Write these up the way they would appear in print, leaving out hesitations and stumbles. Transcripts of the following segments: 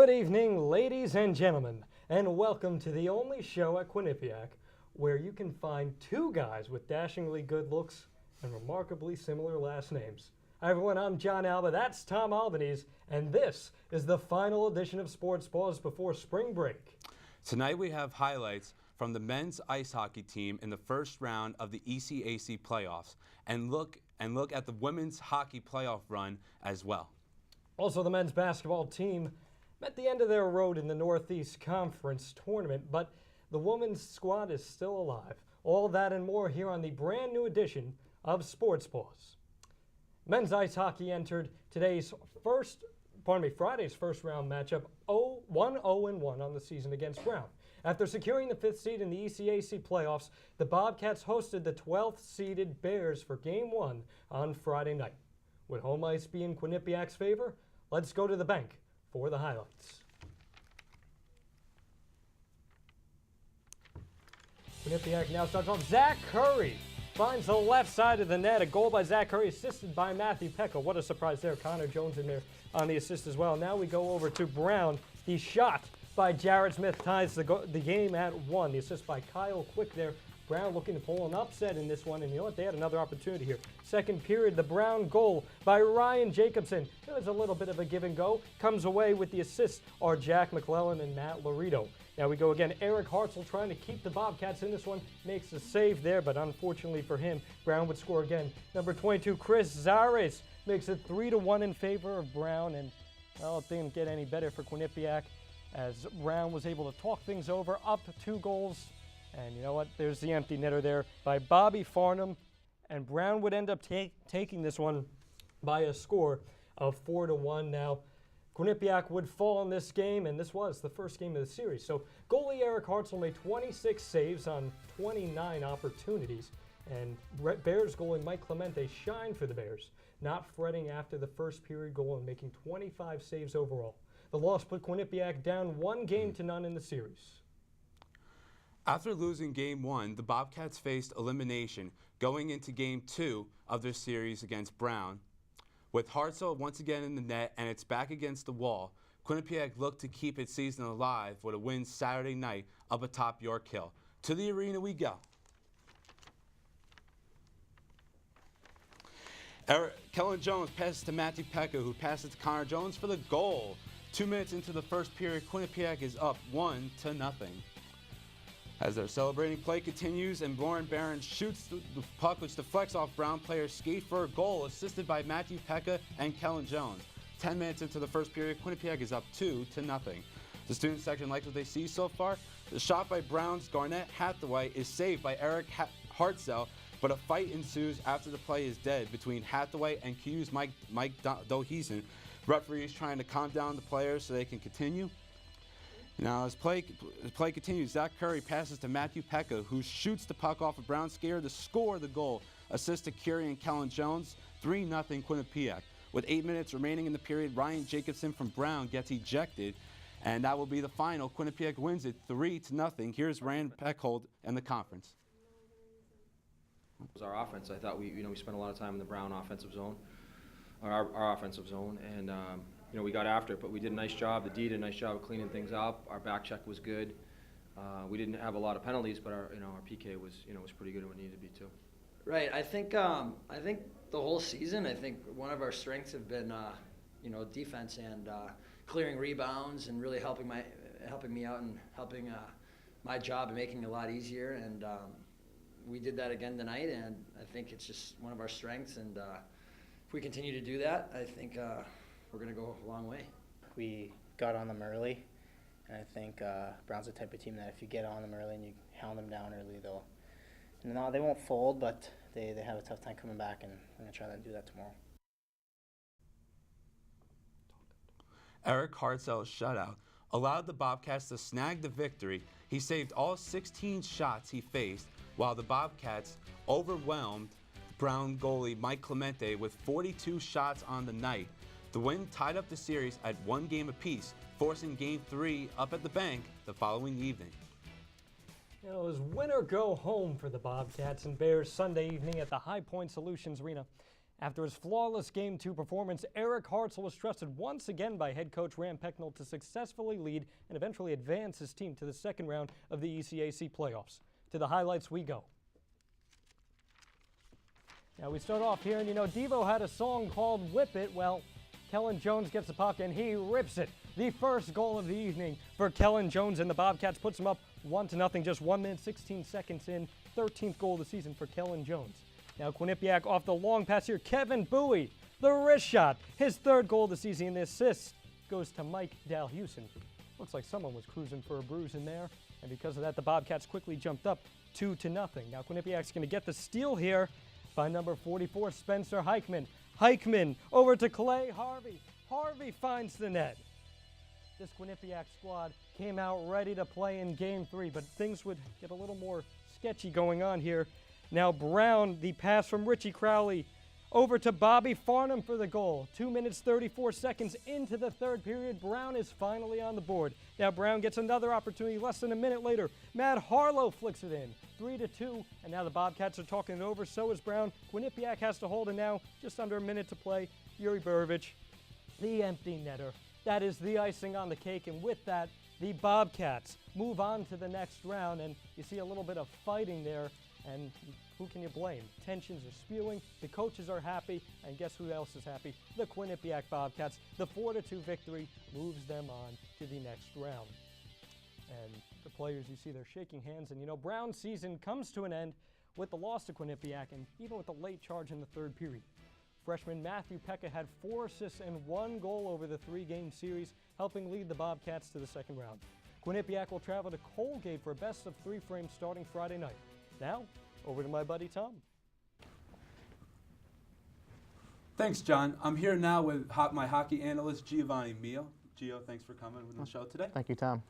Good evening, ladies and gentlemen, and welcome to the only show at Quinnipiac where you can find two guys with dashingly good looks and remarkably similar last names. Hi everyone, I'm John Alba, that's Tom Albanese, and this is the final edition of Sports Paws before spring break. Tonight we have highlights from the men's ice hockey team in the first round of the ECAC playoffs, and look at the women's hockey playoff run as well. Also, the men's basketball team met the end of their road in the Northeast Conference tournament, but the women's squad is still alive. All that and more here on the brand new edition of Sports Paws. Men's ice hockey entered Friday's first round matchup 1-0-1 on the season against Brown. After securing the 5th seed in the ECAC playoffs, the Bobcats hosted the 12th seeded Bears for Game 1 on Friday night. Would home ice be in Quinnipiac's favor? Let's go to the bank for the highlights. Quinnipiac now starts off. Zach Curry finds the left side of the net. A goal by Zach Curry, assisted by Matthew Pecco. What a surprise there. Connor Jones in there on the assist as well. Now we go over to Brown. The shot by Jared Smith ties the game at 1. The assist by Kyle Quick there. Brown looking to pull an upset in this one, and you know what? They had another opportunity here. Second period, the Brown goal by Ryan Jacobson. It was a little bit of a give and go. Comes away with the assists are Jack McClellan and Matt Laredo. Now we go again. Eric Hartzell trying to keep the Bobcats in this one. Makes a save there, but unfortunately for him, Brown would score again. Number 22, Chris Zares makes it 3-1 in favor of Brown, and well, it didn't get any better for Quinnipiac as Brown was able to talk things over, up 2 goals. And you know what? There's the empty netter there by Bobby Farnham. And Brown would end up taking this one by a score of 4-1. Now, Quinnipiac would fall in this game, and this was the first game of the series. So goalie Eric Hartzell made 26 saves on 29 opportunities. And Bears goalie Mike Clemente shined for the Bears, not fretting after the first period goal and making 25 saves overall. The loss put Quinnipiac down 1-0 in the series. After losing Game 1, the Bobcats faced elimination going into Game 2 of their series against Brown. With Hartzell once again in the net and its back against the wall, Quinnipiac looked to keep its season alive with a win Saturday night up atop York Hill. To the arena we go. Kellen Jones passes to Matthew Pecco, who passes to Connor Jones for the goal. 2 minutes into the first period, Quinnipiac is up 1-0. As their celebrating play continues and Lauren Barron shoots the puck, which deflects off Brown player's skate for a goal, assisted by Matthew Pecca and Kellen Jones. 10 minutes into the first period, Quinnipiac is up 2-0. The student section likes what they see so far. The shot by Brown's Garnett Hathaway is saved by Eric Hartzell, but a fight ensues after the play is dead between Hathaway and Q's Mike Doheason. Referees trying to calm down the players so they can continue. Now, as play continues, Zach Curry passes to Matthew Pecca, who shoots the puck off a Brown skater to score the goal. Assist to Curie and Kellen Jones, 3-0 Quinnipiac. With 8 minutes remaining in the period, Ryan Jacobson from Brown gets ejected, and that will be the final. Quinnipiac wins it 3-0. Here's Ryan Peckhold and the conference. It was our offense. I thought we spent a lot of time in the Brown offensive zone, or our offensive zone, and we got after it, but we did a nice job. The D did a nice job of cleaning things up. Our back check was good. We didn't have a lot of penalties, but our PK was pretty good when it needed to be too. Right. I think the whole season, I think one of our strengths have been defense and clearing rebounds and really helping me out and helping my job and making it a lot easier. And we did that again tonight, and I think it's just one of our strengths. And if we continue to do that, I think we're going to go a long way. We got on them early, and I think Brown's the type of team that if you get on them early and you hound them down early, they won't fold, but they have a tough time coming back, and I'm going to try to do that tomorrow. Eric Hartzell's shutout allowed the Bobcats to snag the victory. He saved all 16 shots he faced, while the Bobcats overwhelmed Brown goalie Mike Clemente with 42 shots on the night. The win tied up the series at 1 game apiece, forcing Game 3 up at the bank the following evening. It was win or go home for the Bobcats and Bears Sunday evening at the High Point Solutions Arena. After his flawless Game 2 performance, Eric Hartzell was trusted once again by head coach Ram Pecknell to successfully lead and eventually advance his team to the second round of the ECAC playoffs. To the highlights we go. Now we start off here, and Devo had a song called Whip It. Well, Kellen Jones gets the puck and he rips it. The first goal of the evening for Kellen Jones, and the Bobcats puts him up 1-0, just 1 minute, 16 seconds in. 13th goal of the season for Kellen Jones. Now Quinnipiac off the long pass here. Kevin Bowie, the wrist shot. His 3rd goal of the season. The assist goes to Mike Dalhusen. Looks like someone was cruising for a bruise in there. And because of that, the Bobcats quickly jumped up 2-0. Now Quinnipiac's going to get the steal here by number 44, Spencer Heichman. Heichman over to Clay Harvey. Harvey finds the net. This Quinnipiac squad came out ready to play in Game 3, but things would get a little more sketchy going on here. Now Brown, the pass from Richie Crowley over to Bobby Farnham for the goal. 2 minutes, 34 seconds into the 3rd period. Brown is finally on the board. Now Brown gets another opportunity less than a minute later. Matt Harlow flicks it in. 3-2, and now the Bobcats are talking it over. So is Brown. Quinnipiac has to hold it now. Just under a minute to play. Yuri Burovich, the empty netter. That is the icing on the cake, and with that, the Bobcats move on to the next round, and you see a little bit of fighting there. And who can you blame? Tensions are spewing, the coaches are happy, and guess who else is happy? The Quinnipiac Bobcats. The 4-2 victory moves them on to the next round. And the players, you see, they're shaking hands. And Brown's season comes to an end with the loss to Quinnipiac, and even with a late charge in the 3rd period. Freshman Matthew Pekka had 4 assists and 1 goal over the 3-game series, helping lead the Bobcats to the second round. Quinnipiac will travel to Colgate for a best-of-3 frame starting Friday night. Now, over to my buddy Tom. Thanks, John. I'm here now with my hockey analyst, Giovanni Mio. Gio, thanks for coming on the show today. Thank you, Tom.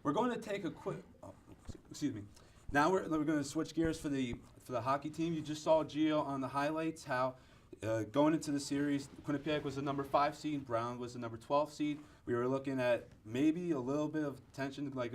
We're going to take a quick, Now we're going to switch gears for the hockey team. You just saw Gio on the highlights how going into the series, Quinnipiac was the number 5 seed, Brown was the number 12 seed. We were looking at maybe a little bit of tension, like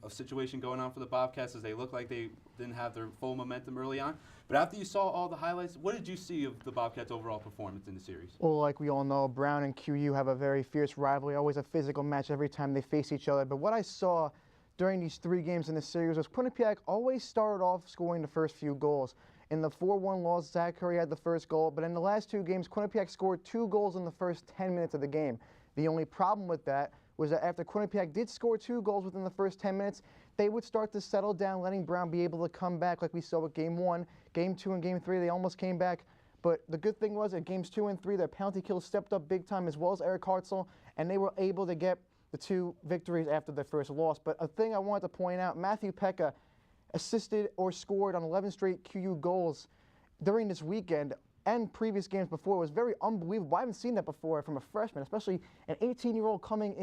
a situation going on for the Bobcats, as they looked like they didn't have their full momentum early on. But after you saw all the highlights, what did you see of the Bobcats' overall performance in the series? Well, like we all know, Brown and QU have a very fierce rivalry, always a physical match every time they face each other. But what I saw during these 3 games in the series was Quinnipiac always started off scoring the first few goals. In the 4-1 loss, Zach Curry had the first goal, but in the last 2 games, Quinnipiac scored 2 goals in the first 10 minutes of the game. The only problem with that was that after Quinnipiac did score 2 goals within the first 10 minutes, they would start to settle down, letting Brown be able to come back like we saw with Game 1. Game 2 and Game 3, they almost came back. But the good thing was at Games 2 and 3, their penalty kills stepped up big time, as well as Eric Hartzell, and they were able to get the 2 victories after their first loss. But a thing I wanted to point out, Matthew Pekka assisted or scored on 11 straight QU goals during this weekend and previous games before. It was very unbelievable. I haven't seen that before from a freshman, especially an 18-year-old coming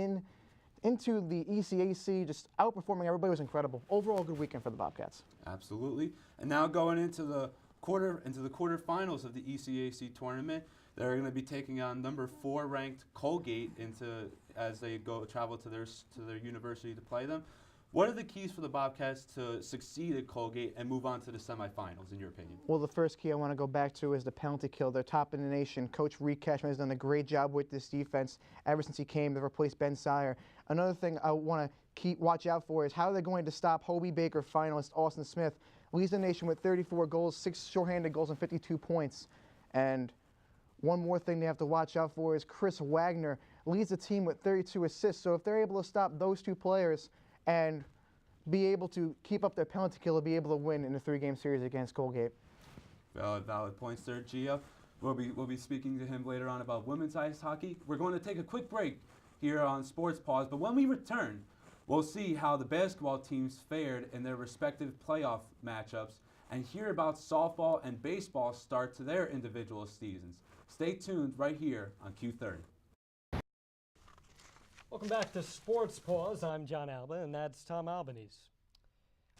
into the ECAC, just outperforming everybody. Was incredible. Overall, good weekend for the Bobcats. Absolutely. And now going into the quarterfinals of the ECAC tournament, they're going to be taking on number 4 ranked Colgate as they travel to their university to play them. What are the keys for the Bobcats to succeed at Colgate and move on to the semifinals, in your opinion? Well, the first key I want to go back to is the penalty kill. They're top in the nation. Coach Reed Cashman has done a great job with this defense ever since he came to replace Ben Sire. Another thing I want to watch out for is how they're going to stop Hobie Baker finalist Austin Smith. Leads the nation with 34 goals, 6 shorthanded goals, and 52 points. And one more thing they have to watch out for is Chris Wagner leads the team with 32 assists. So if they're able to stop those 2 players and be able to keep up their penalty kill, be able to win in the 3-game series against Colgate. Valid points there, Gio. We'll be speaking to him later on about women's ice hockey. We're going to take a quick break here on Sports Paws, but when we return, we'll see how the basketball teams fared in their respective playoff matchups and hear about softball and baseball start to their individual seasons. Stay tuned right here on Q30. Welcome back to Sports Paws. I'm John Alba, and that's Tom Albanese.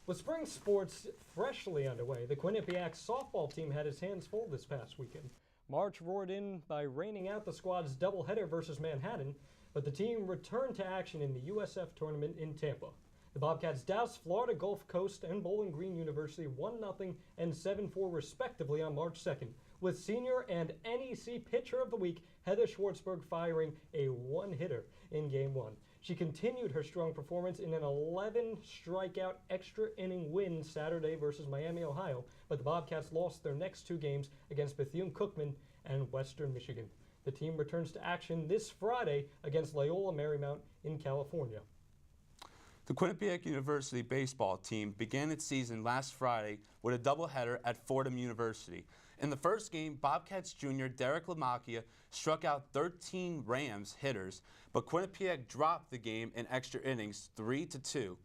With spring sports freshly underway, the Quinnipiac softball team had its hands full this past weekend. March roared in by raining out the squad's doubleheader versus Manhattan, but the team returned to action in the USF tournament in Tampa. The Bobcats doused Florida Gulf Coast and Bowling Green University 1-0 and 7-4 respectively on March 2nd, with senior and NEC Pitcher of the Week Heather Schwartzberg firing a one-hitter in Game 1. She continued her strong performance in an 11 strikeout extra inning win Saturday versus Miami, Ohio, but the Bobcats lost their next 2 games against Bethune-Cookman and Western Michigan. The team returns to action this Friday against Loyola Marymount in California. The Quinnipiac University baseball team began its season last Friday with a doubleheader at Fordham University. In the first game, Bobcats junior Derek Lamacchia struck out 13 Rams hitters, but Quinnipiac dropped the game in extra innings 3-2.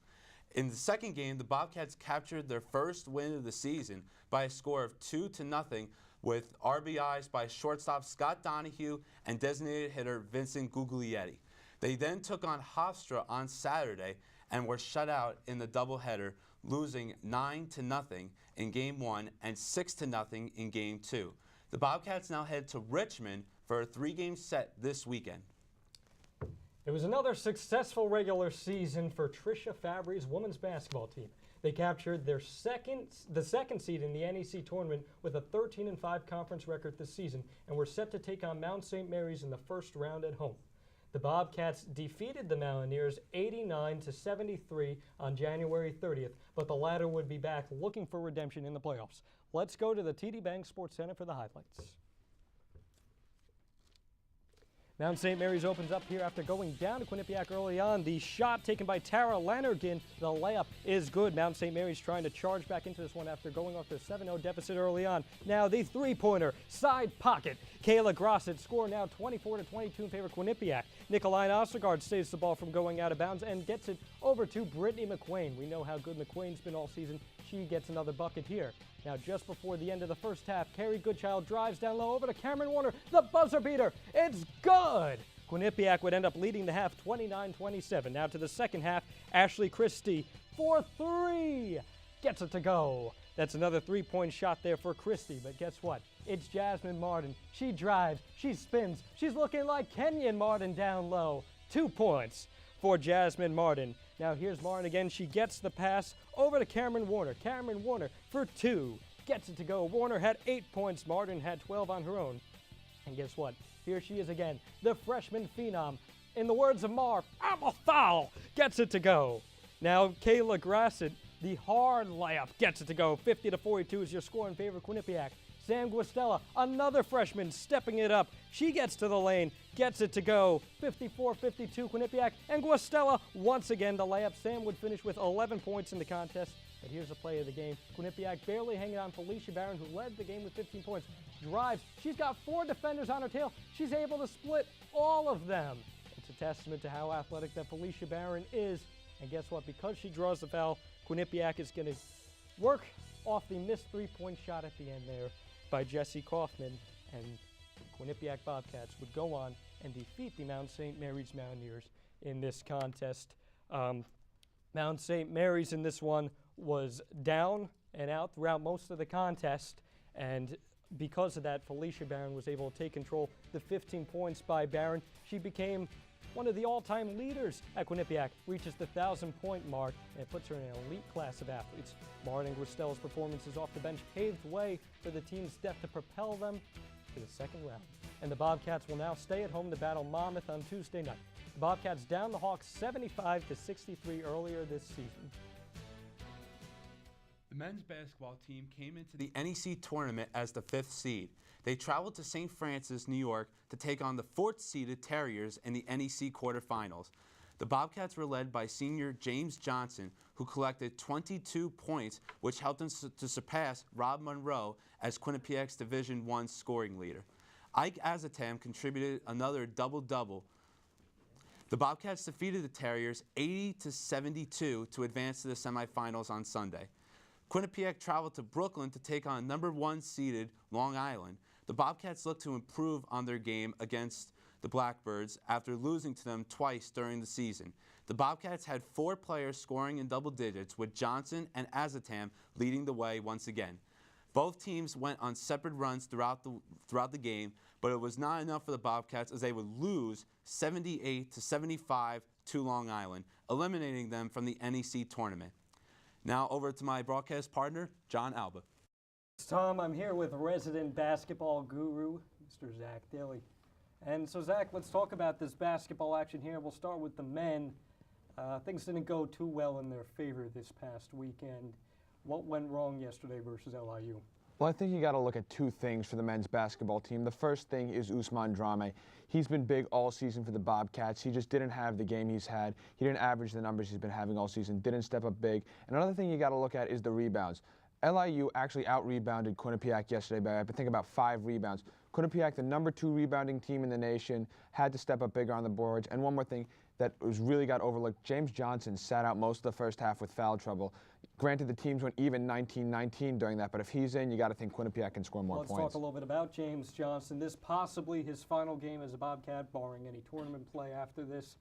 In the second game, the Bobcats captured their first win of the season by a score of 2-0 with RBIs by shortstop Scott Donahue and designated hitter Vincent Guglietti. They then took on Hofstra on Saturday and were shut out in the doubleheader, losing 9-0 in Game 1 and 6-0 in Game 2. The Bobcats now head to Richmond for a 3-game set this weekend. It was another successful regular season for Tricia Fabry's women's basketball team. They captured the second seed in the NEC tournament with a 13-5 conference record this season and were set to take on Mount St. Mary's in the first round at home. The Bobcats defeated the Mountaineers 89-73 on January 30th, but the latter would be back looking for redemption in the playoffs. Let's go to the TD Bank Sports Center for the highlights. Mount St. Mary's opens up here after going down to Quinnipiac early on. The shot taken by Tara Lanergan, the layup is good. Mount St. Mary's trying to charge back into this one after going off their 7-0 deficit early on. Now the three-pointer, side pocket. Kayla Grosset score now 24-22 in favor of Quinnipiac. Nicoline Ostergaard saves the ball from going out of bounds and gets it over to Brittany McQuain. We know how good McQuain's been all season. She gets another bucket here. Now, just before the end of the first half, Carrie Goodchild drives down low over to Cameron Warner. The buzzer beater. It's good. Quinnipiac would end up leading the half 29-27. Now to the second half, Ashley Christie for 3. Gets it to go. That's another three-point shot there for Christie. But guess what? It's Jasmine Martin. She drives. She spins. She's looking like Kenyon Martin down low. 2 points for Jasmine Martin. Now here's Martin again. She gets the pass over to Cameron Warner. Cameron Warner for 2. Gets it to go. Warner had 8 points. Martin had 12 on her own. And guess what? Here she is again. The freshman phenom. In the words of Marv, I'm a foul. Gets it to go. Now Kayla Grosset, the hard layup, gets it to go. 50-42 is your score in favor of Quinnipiac. Sam Guastella, another freshman, stepping it up. She gets to the lane, gets it to go. 54-52 Quinnipiac, and Guastella once again the layup. Sam would finish with 11 points in the contest. But here's the play of the game. Quinnipiac barely hanging on. Felicia Barron, who led the game with 15 points, drives. She's got 4 defenders on her tail. She's able to split all of them. It's a testament to how athletic that Felicia Barron is. And guess what? Because she draws the foul, Quinnipiac is going to work off the missed three-point shot at the end there by Jessie Kaufman, and Quinnipiac Bobcats would go on and defeat the Mount St. Mary's Mountaineers in this contest. Mount St. Mary's in this one was down and out throughout most of the contest, and because of that, Felicia Barron was able to take control. The 15 points by Barron, she became one of the all-time leaders at Quinnipiac, reaches the 1,000-point mark, and it puts her in an elite class of athletes. Martin Guastella's performances off the bench paved way for the team's depth to propel them to the second round. And the Bobcats will now stay at home to battle Monmouth on Tuesday night. The Bobcats down the Hawks 75-63 earlier this season. The men's basketball team came into the NEC tournament as the 5th seed. They traveled to St. Francis, New York to take on the 4th-seeded Terriers in the NEC quarterfinals. The Bobcats were led by senior James Johnson, who collected 22 points, which helped them to surpass Rob Monroe as Quinnipiac's Division I scoring leader. Ike Azatam contributed another double-double. The Bobcats defeated the Terriers 80-72 to advance to the semifinals on Sunday. Quinnipiac traveled to Brooklyn to take on number 1 seeded Long Island. The Bobcats looked to improve on their game against the Blackbirds after losing to them twice during the season. The Bobcats had 4 players scoring in double digits, with Johnson and Azatam leading the way once again. Both teams went on separate runs throughout the game, but it was not enough for the Bobcats as they would lose 78-75 to Long Island, eliminating them from the NEC tournament. Now over to my broadcast partner, John Alba. Tom, I'm here with resident basketball guru, Mr. Zach Daly. And so, Zach, let's talk about this basketball action here. We'll start with the men. Things didn't go too well in their favor this past weekend. What went wrong yesterday versus LIU? Well, I think you got to look at two things for the men's basketball team. The first thing is Ousmane Drame. He's been big all season for the Bobcats. He just didn't have the game he's had. He didn't average the numbers he's been having all season, didn't step up big. And another thing you got to look at is the rebounds. LIU actually out-rebounded Quinnipiac yesterday by, I think, about 5 rebounds. Quinnipiac, the number 2 rebounding team in the nation, had to step up bigger on the boards. And one more thing that really got overlooked, James Johnson sat out most of the first half with foul trouble. Granted, the teams went even 19-19 during that, but if he's in, you got to think Quinnipiac can score more points. Let's talk a little bit about James Johnson. This possibly his final game as a Bobcat, barring any tournament play after this.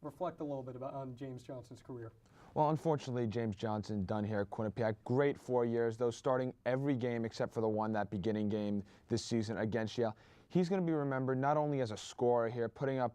Reflect a little bit on James Johnson's career. Well, unfortunately, James Johnson done here at Quinnipiac. Great 4 years, though, starting every game except for the one, that beginning game this season against Yale. He's going to be remembered not only as a scorer here, putting up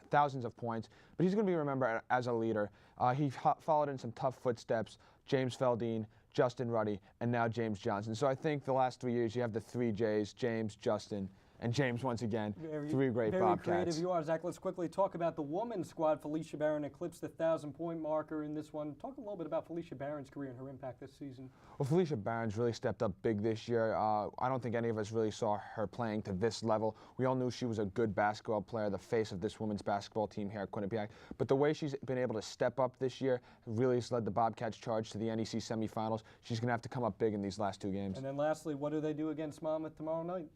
thousands of points, but he's going to be remembered as a leader. He followed in some tough footsteps, James Feldine, Justin Ruddy, and now James Johnson. So I think the last 3 years you have the 3 J's, James, Justin, and James once again, 3 great Bobcats. Very creative you are, Zach. Let's quickly talk about the women's squad. Felicia Barron eclipsed the 1,000-point marker in this one. Talk a little bit about Felicia Barron's career and her impact this season. Well, Felicia Barron's really stepped up big this year. I don't think any of us really saw her playing to this level. We all knew she was a good basketball player, the face of this women's basketball team here at Quinnipiac. But the way she's been able to step up this year really has led the Bobcats charge to the NEC semifinals. She's going to have to come up big in these last 2 games. And then lastly, what do they do against Monmouth tomorrow night?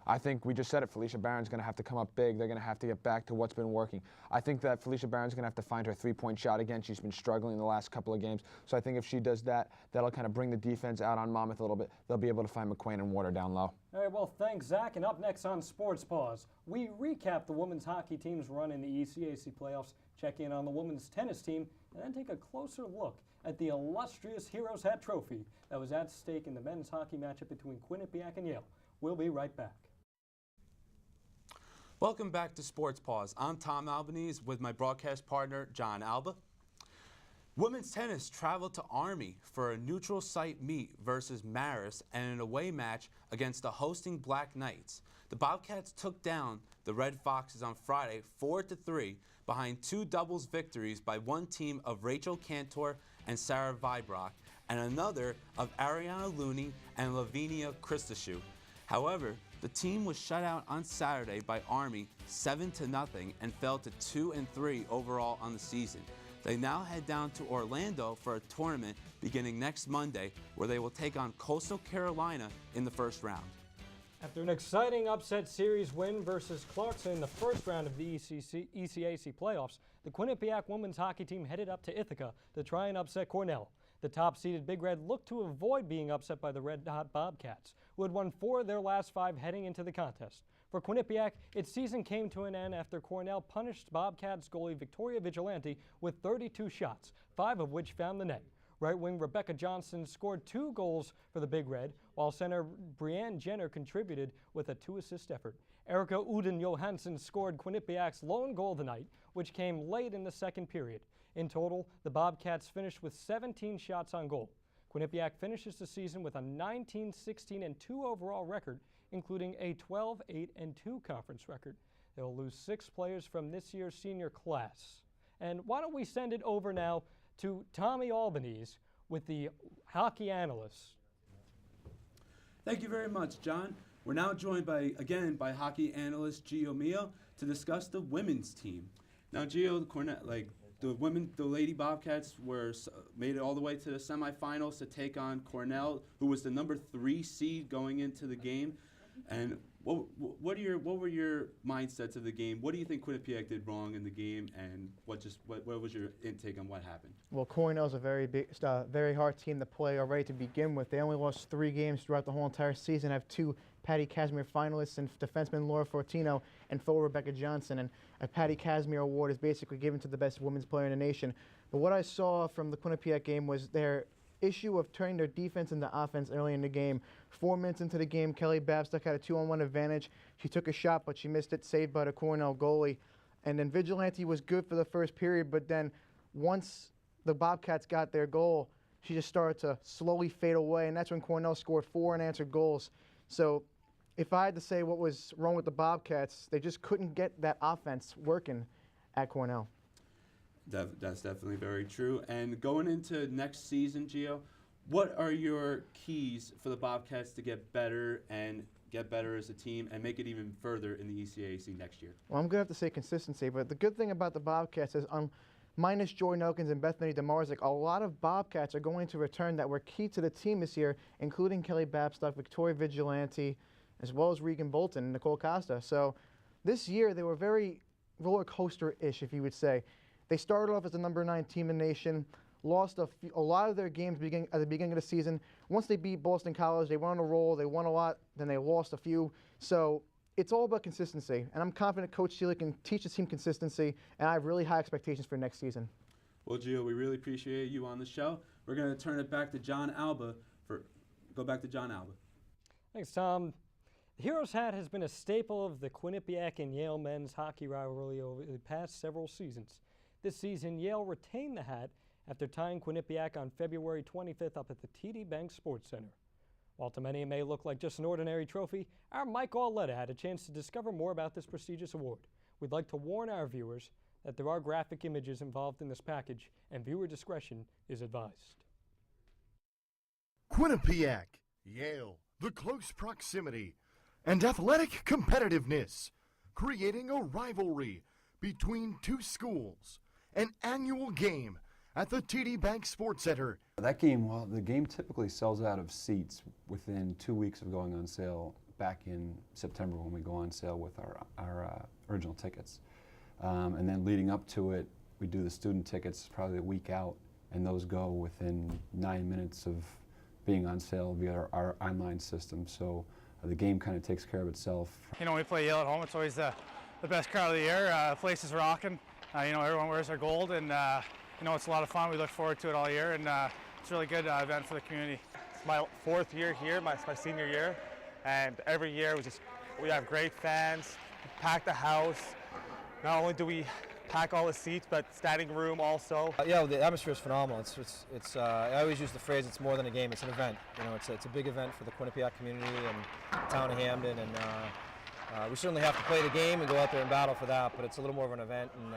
I think we just said it, Felicia Barron's going to have to come up big. They're going to have to get back to what's been working. I think that Felicia Barron's going to have to find her 3-point shot again. She's been struggling the last couple of games. So I think if she does that, that'll kind of bring the defense out on Monmouth a little bit. They'll be able to find McQuain and Water down low. All right, well, thanks, Zach. And up next on Sports Paws, we recap the women's hockey team's run in the ECAC playoffs, check in on the women's tennis team, and then take a closer look at the illustrious Heroes Hat Trophy that was at stake in the men's hockey matchup between Quinnipiac and Yale. We'll be right back. Welcome back to Sports Paws. I'm Tom Albanese with my broadcast partner, John Alba. Women's tennis traveled to Army for a neutral site meet versus Marist and an away match against the hosting Black Knights. The Bobcats took down the Red Foxes on Friday 4-3 behind 2 doubles victories by one team of Rachel Cantor and Sarah Vibrock and another of Ariana Looney and Lavinia Christoshoe. However, the team was shut out on Saturday by Army 7-0 and fell to 2-3 overall on the season. They now head down to Orlando for a tournament beginning next Monday, where they will take on Coastal Carolina in the first round. After an exciting upset series win versus Clarkson in the first round of the ECAC playoffs, the Quinnipiac women's hockey team headed up to Ithaca to try and upset Cornell. The top-seeded Big Red looked to avoid being upset by the Red Hot Bobcats, who had won 4 of their last 5 heading into the contest. For Quinnipiac, its season came to an end after Cornell punished Bobcats goalie Victoria Vigilante with 32 shots, 5 of which found the net. Right wing Rebecca Johnson scored 2 goals for the Big Red, while center Brianne Jenner contributed with a 2-assist effort. Erica Uden Johansson scored Quinnipiac's lone goal of the night, which came late in the second period. In total, the Bobcats finished with 17 shots on goal. Quinnipiac finishes the season with a 19-16-2 overall record, including a 12-8-2 conference record. They'll lose 6 players from this year's senior class. And why don't we send it over now to Tommy Albanese with the hockey analysts. Thank you very much, John. We're now joined by hockey analyst Gio Mio to discuss the women's team. Now, Gio, the Lady Bobcats made it all the way to the semifinals to take on Cornell, who was the number 3 seed going into the game. And what were your mindsets of the game? What do you think Quinnipiac did wrong in the game, and what was your intake on what happened? Well, Cornell's a very hard team to play already to begin with. They only lost 3 games throughout the whole entire season. Have 2 Patty Casimir finalists and defenseman Laura Fortino and forward Rebecca Johnson. And a Patty Casimir award is basically given to the best women's player in the nation. But what I saw from the Quinnipiac game was their issue of turning their defense into offense early in the game. 4 minutes into the game, Kelly Babstock had a 2-on-1 advantage. She took a shot, but she missed it, saved by the Cornell goalie. And then Vigilante was good for the first period, but then once the Bobcats got their goal, she just started to slowly fade away, and that's when Cornell scored 4 unanswered goals. So if I had to say what was wrong with the Bobcats, they just couldn't get that offense working at Cornell. That's definitely very true. And going into next season, Gio, what are your keys for the Bobcats to get better as a team and make it even further in the ECAC next year? Well, I'm going to have to say consistency, but the good thing about the Bobcats is minus Jordan Elkins and Bethany DeMarzik, a lot of Bobcats are going to return that were key to the team this year, including Kelly Babstock, Victoria Vigilante, as well as Regan Bolton and Nicole Costa. So this year they were very roller coaster-ish, if you would say. They started off as the number 9 team in the nation, lost a lot of their games at the beginning of the season. Once they beat Boston College, they went on a roll, they won a lot, then they lost a few. So it's all about consistency, and I'm confident Coach Seeley can teach the team consistency, and I have really high expectations for next season. Well, Gio, we really appreciate you on the show. We're going to turn it back to John Alba. Go back to John Alba. Thanks, Tom. The Heroes hat has been a staple of the Quinnipiac and Yale men's hockey rivalry over the past several seasons. This season, Yale retained the hat after tying Quinnipiac on February 25th up at the TD Bank Sports Center. While to many it may look like just an ordinary trophy, our Mike Auletta had a chance to discover more about this prestigious award. We'd like to warn our viewers that there are graphic images involved in this package, and viewer discretion is advised. Quinnipiac, Yale, the close proximity and athletic competitiveness, creating a rivalry between two schools, an annual game at the TD Bank Sports Center. That game, well, the game typically sells out of seats within 2 weeks of going on sale back in September when we go on sale with our original tickets. And then leading up to it, we do the student tickets probably a week out, and those go within 9 minutes of being on sale via our online system. So the game kind of takes care of itself. You know, when we play Yale at home, it's always the best crowd of the year. The place is rocking. You know, everyone wears their gold, and you know, it's a lot of fun. We look forward to it all year, and it's a really good event for the community. It's my 4th year here, my senior year, and every year we have great fans, pack the house. Not only do we pack all the seats, but standing room also. Yeah, the atmosphere is phenomenal. I always use the phrase, it's more than a game, it's an event. You know, it's a big event for the Quinnipiac community and the town of Hamden, and we certainly have to play the game and go out there and battle for that, but it's a little more of an event, and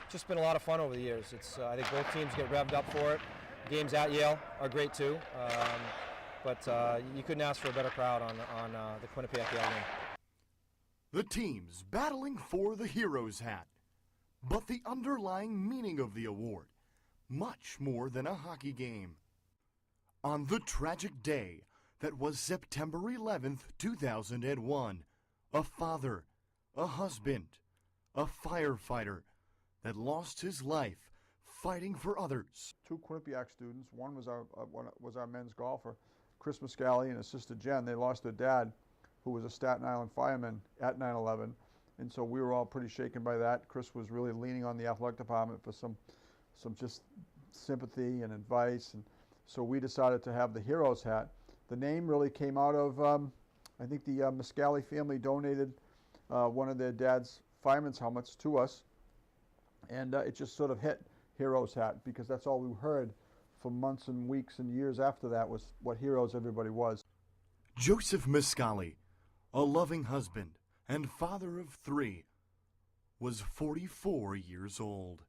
it's just been a lot of fun over the years. I think both teams get revved up for it. Games at Yale are great too, but you couldn't ask for a better crowd on the Quinnipiac Yale game. The teams battling for the Heroes hat. But the underlying meaning of the award, much more than a hockey game. On the tragic day that was September 11th, 2001, a father, a husband, a firefighter that lost his life fighting for others. 2 Quinnipiac students, one was our men's golfer, Chris Muscali, and his sister Jen. They lost their dad, who was a Staten Island fireman at 9/11. And so we were all pretty shaken by that. Chris was really leaning on the athletic department for some just sympathy and advice. And so we decided to have the Heroes hat. The name really came out of, I think the Muscali family donated one of their dad's fireman's helmets to us. And it just sort of hit Heroes hat, because that's all we heard for months and weeks and years after that was what heroes everybody was. Joseph Muscali, a loving husband and father of 3, was 44 years old.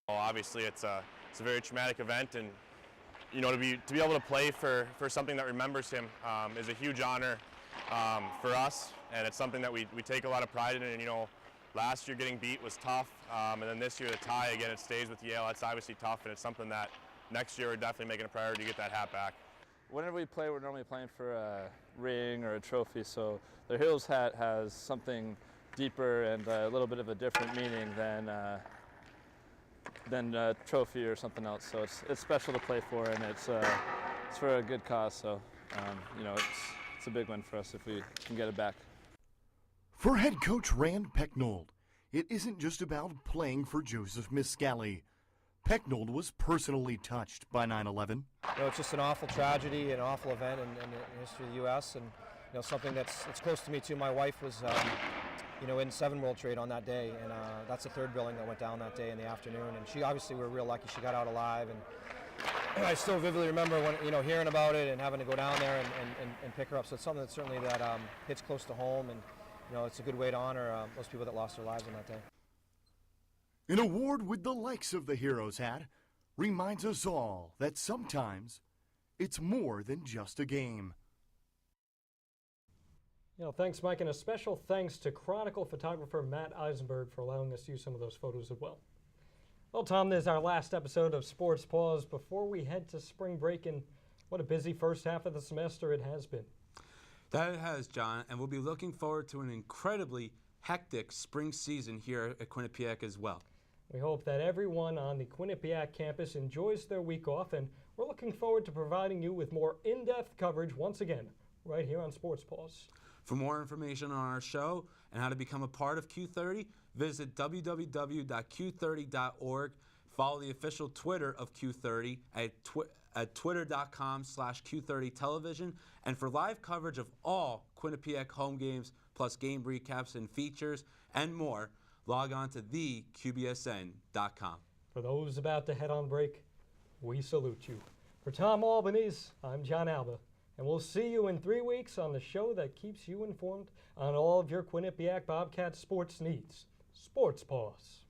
Well, obviously, it's a very traumatic event, and you know, to be able to play for something that remembers him is a huge honor for us, and it's something that we take a lot of pride in. And you know, last year getting beat was tough, and then this year the tie again, it stays with Yale. That's obviously tough, and it's something that next year we're definitely making a priority to get that hat back. Whenever we play, we're normally playing for a ring or a trophy, so the Heroes hat has something deeper and a little bit of a different meaning than a trophy or something else. So it's special to play for, and it's for a good cause. So you know, it's a big win for us if we can get it back. For head coach Rand Pecknold, it isn't just about playing for Joseph Muscali. Pecknold was personally touched by 9/11. You know, it's just an awful tragedy, an awful event in the history of the U.S. and you know, something that's close to me too. My wife was, you know, in 7 World Trade on that day, and that's the 3rd building that went down that day in the afternoon. And she obviously, we were real lucky she got out alive, and I still vividly remember when, hearing about it and having to go down there and pick her up. So it's something that certainly that hits close to home, and it's a good way to honor those people that lost their lives on that day. An award with the likes of the Heroes Hat reminds us all that sometimes it's more than just a game. Thanks, Mike, and a special thanks to Chronicle photographer Matt Eisenberg for allowing us to use some of those photos as well. Well, Tom, this is our last episode of Sports Paws before we head to spring break, and what a busy first half of the semester it has been. That it has, John, and we'll be looking forward to an incredibly hectic spring season here at Quinnipiac as well. We hope that everyone on the Quinnipiac campus enjoys their week off, and we're looking forward to providing you with more in-depth coverage once again, right here on Sports Paws. For more information on our show and how to become a part of Q30, visit www.q30.org. Follow the official Twitter of Q30 at twitter.com/Q30television. And for live coverage of all Quinnipiac home games, plus game recaps and features and more, log on to theqbsn.com. For those about to head on break, we salute you. For Tom Albanese, I'm John Alba. And we'll see you in 3 weeks on the show that keeps you informed on all of your Quinnipiac Bobcats sports needs. Sports Paws.